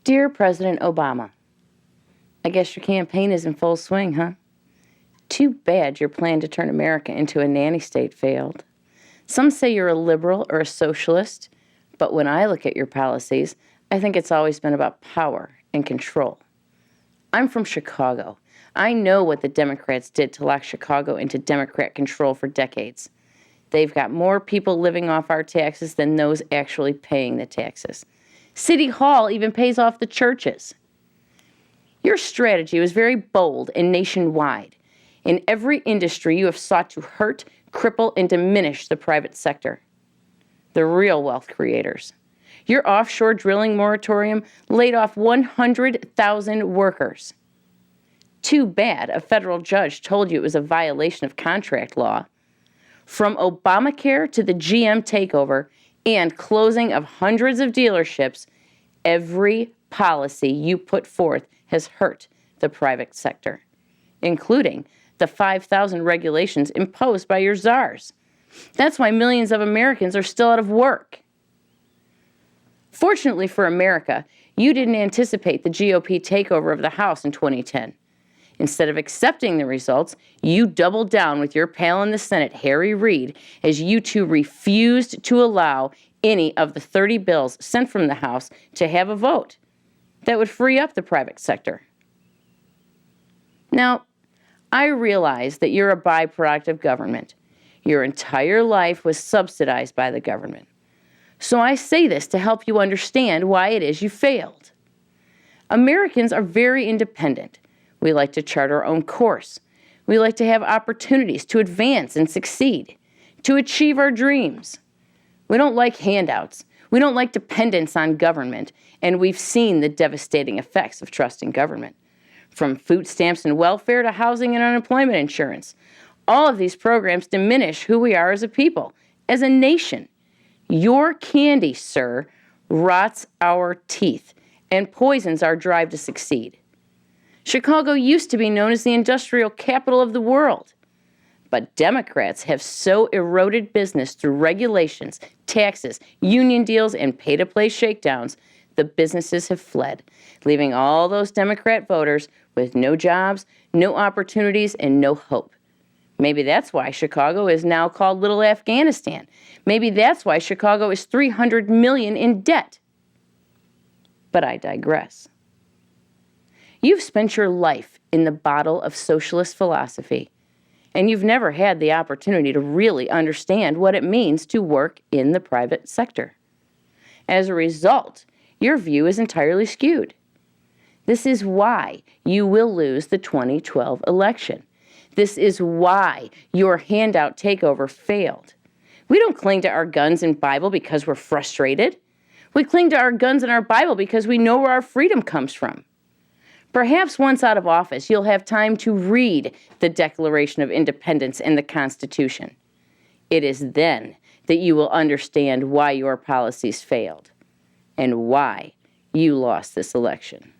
Dear President Obama, I guess your campaign is in full swing, huh? Too bad your plan to turn America into a nanny-state failed. Some say you're a liberal or a socialist, but when I look at your policies, I think it's always been about power and control. I'm from Chicago. I know what the Democrats did to lock Chicago into Democrat control for decades. They've got more people living off our taxes than those actually paying the taxes. City Hall even pays off the churches. Your strategy was very bold and nationwide. In every industry, you have sought to hurt, cripple, and diminish the private sector, the real wealth creators. Your offshore drilling moratorium laid off 100,000 workers. Too bad a federal judge told you it was a violation of contract law. From Obamacare to the GM takeover and closing of hundreds of dealerships, every policy you put forth has hurt the private sector, including the 5,000 regulations imposed by your czars. That's why millions of Americans are still out of work. Fortunately for America, you didn't anticipate the GOP takeover of the House in 2010. Instead of accepting the results, you doubled down with your pal in the Senate, Harry Reid, as you two refused to allow any of the 30 bills sent from the House to have a vote that would free up the private sector. Now, I realize that you're a byproduct of government. Your entire life was subsidized by the government. So I say this to help you understand why it is you failed. Americans are very independent. We like to chart our own course. We like to have opportunities to advance and succeed, to achieve our dreams. We don't like handouts. We don't like dependence on government, and we've seen the devastating effects of trusting government. From food stamps and welfare to housing and unemployment insurance. All of these programs diminish who we are as a people, as a nation. Your candy, sir, rots our teeth and poisons our drive to succeed. Chicago used to be known as the industrial capital of the world. But Democrats have so eroded business through regulations, taxes, union deals, and pay-to-play shakedowns, the businesses have fled, leaving all those Democrat voters with no jobs, no opportunities, and no hope. Maybe that's why Chicago is now called Little Afghanistan. Maybe that's why Chicago is $300 million in debt. But I digress. You've spent your life in the bottle of socialist philosophy, and you've never had the opportunity to really understand what it means to work in the private sector. As a result, your view is entirely skewed. This is why you will lose the 2012 election. This is why your handout takeover failed. We don't cling to our guns and Bible because we're frustrated. We cling to our guns and our Bible because we know where our freedom comes from. Perhaps once out of office, you'll have time to read the Declaration of Independence and the Constitution. It is then that you will understand why your policies failed and why you lost this election.